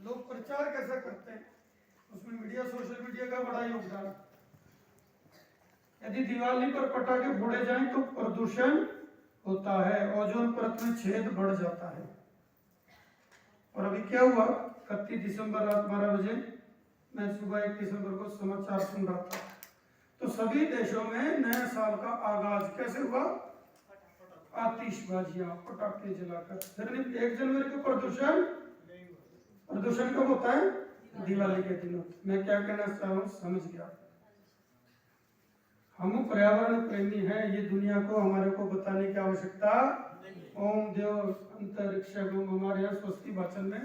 लोग प्रचार कैसे करते हैं, उसमें मीडिया, सोशल मीडिया का बड़ा योगदान। यदि दिवाली पर पटाखे फोड़े जाएं तो प्रदूषण होता है, ओजोन परत में छेद बढ़ जाता है। और अभी क्या हुआ, 31 दिसंबर रात 12 बजे मैं सुबह 1 दिसंबर को समाचार सुन रहा था, तो सभी देशों में नए साल का आगाज कैसे हुआ, आतिशबाजियां, पटाखे जलाकर। फिर 1 जनवरी को प्रदूषण कब होता है, दिवाली के दिन। मैं क्या कहना चाह रहा हूं समझ गया। हम पर्यावरण प्रेमी हैं, ये दुनिया को हमारे को बताने की आवश्यकता। ओम देव अंतरिक्ष हमारे यहाँ स्वस्ति वाचन में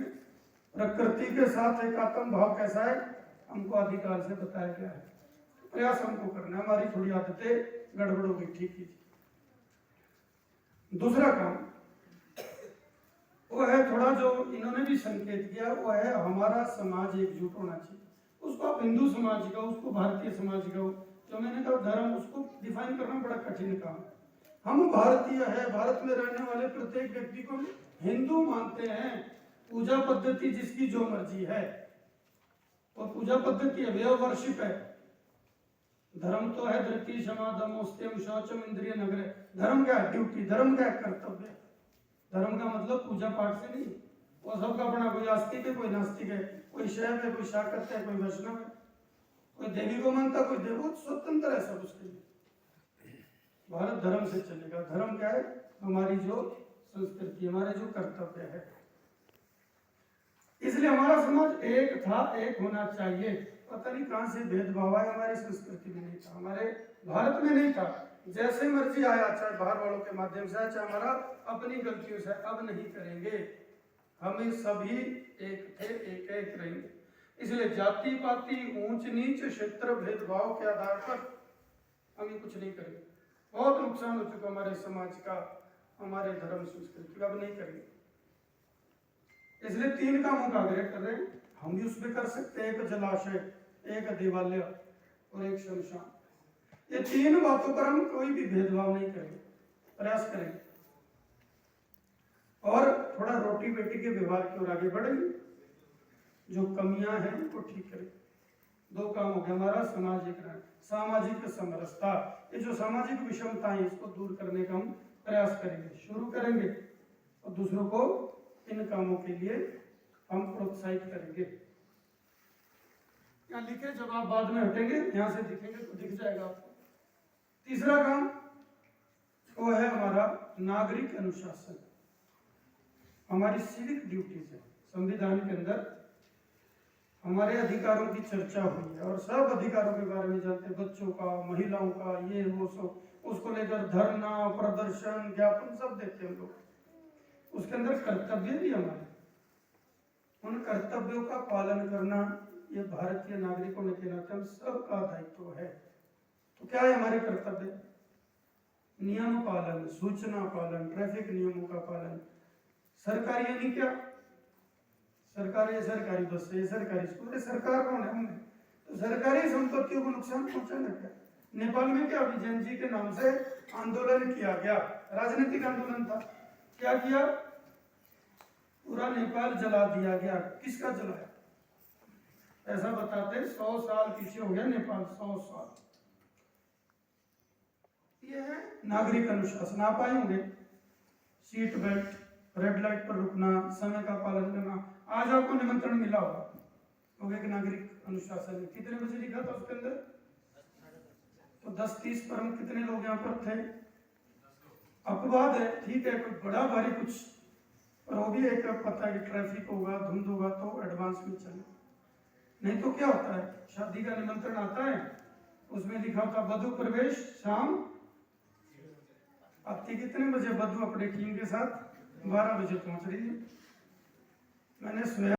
प्रकृति के साथ एक आत्म भाव कैसा है हमको अधिकार से बताया गया है। प्रयास हमको करना, हमारी थोड़ी आदतें गड़बड़ हो गई, ठीक कीजिए। दूसरा काम वो है, थोड़ा जो इन्होंने भी संकेत किया, वो है हमारा समाज एकजुट होना चाहिए। उसको आप हिंदू समाज का, उसको भारतीय समाज का, जो मैंने कहा धर्म, उसको डिफाइन करना बड़ा कठिन काम। हम भारतीय है, भारत में रहने वाले प्रत्येक व्यक्ति को हिंदू मानते हैं। पूजा पद्धति जिसकी जो मर्जी है, और पूजा पद्धति है, वे वर्शिप है। धर्म तो है धृति क्षमा दमोस्त्यम शौचम इंद्रिय नगरे। धर्म क्या है, ड्यूटी। धर्म क्या है, कर्तव्य। धर्म का मतलब पूजा पाठ से नहीं, वो सबका अपना, कोई आस्तिक है, कोई नास्तिक है, कोई शैव है, कोई शाक्त है, कोई वैष्णव है, कोई देवी को मानता, कोई देव, स्वतंत्र है सब उसके लिए। भारत धर्म से चलेगा। धर्म क्या है, हमारी जो संस्कृति, हमारे जो कर्तव्य है। इसलिए हमारा समाज एक था, एक होना चाहिए। पता नहीं कहां से भेदभाव है, हमारे संस्कृति में नहीं था, हमारे भारत में नहीं था। जैसे मर्जी आया, चाहे बाहर वालों के माध्यम से आया, चाहे हमारा अपनी गलतियों से, अब नहीं करेंगे। हमें सभी एक थे, एक एक रहेंगे। इसलिए जाति पाति, ऊंच नीच, क्षेत्र भेदभाव के आधार पर हम ये कुछ नहीं करेंगे। बहुत नुकसान हो चुका हमारे समाज का, हमारे धर्म संस्कृति का, अब नहीं करेंगे। इसलिए 3 कामों का आग्रह कर रहे हैं, हम भी उसमें कर सकते हैं। एक जलाशय, एक देवालय और एक शमशान। ये 3 बातों पर हम कोई भी भेदभाव नहीं करेंगे, प्रयास करेंगे। और थोड़ा रोटी बेटी के व्यवहार की ओर आगे बढ़ेंगे, जो कमियां हैं उनको ठीक करेंगे। 2 काम हो गया हमारा सामाजिक सामाजिक समरसता। ये जो सामाजिक विषमता है, इसको दूर करने का हम प्रयास करेंगे, शुरू करेंगे, और दूसरों को इन कामों के लिए हम प्रोत्साहित करेंगे। यहाँ लिखे, जब आप बाद में हटेंगे यहाँ से दिखेंगे तो दिख जाएगा आपको। तीसरा काम वो है हमारा नागरिक अनुशासन, हमारी सिविक ड्यूटीज है। संविधान के अंदर हमारे अधिकारों की चर्चा हुई है, और सब अधिकारों के बारे में जानते हैं, बच्चों का, महिलाओं का, ये वो सब, उसको लेकर धरना, प्रदर्शन, ज्ञापन सब देते हैं हम लोग। उसके अंदर कर्तव्य भी हमारे, उन कर्तव्यों का पालन करना ये भारतीय नागरिकों ने के नाते हम सबका दायित्व है। तो क्या है हमारे कर्तव्य, नियम पालन, सूचना पालन, ट्रैफिक नियमों का पालन। सरकारी यानी क्या, सरकार, ये सरकारी बस है, ये सरकारी स्कूल, सरकार कौन है, हमने। तो सरकारी संपत्तियों को नुकसान पहुंचाना क्या। नेपाल में क्या, विजयन जी के नाम से आंदोलन किया गया, राजनीतिक आंदोलन था। क्या किया, पूरा नेपाल जला दिया गया। किसका जलाया, ऐसा बताते 100 साल पीछे हो गया नेपाल, 100 साल। ये है नागरिक अनुशासन। आप आए होंगे, सीट बेल्ट, रेड लाइट पर रुकना, समय का पालन करना। आज आपको निमंत्रण मिला होगा, तो एक नागरिक अनुशासन है। कितने बजे लिखा था उसके अंदर, तो 10:30 पर हम कितने लोग यहाँ पर थे, अपवाद है, ठीक है, कोई बड़ा भारी कुछ, पर वो भी एक पता है कि ट्रैफिक होगा, धुंध होगा, तो एडवांस में चले। नहीं तो क्या होता है, शादी का निमंत्रण आता है, उसमें लिखा होता वधु प्रवेश शाम, आती कितने बजे, वधु अपने टीम के साथ 12 बजे पहुंच रही है। मैंने स्वयं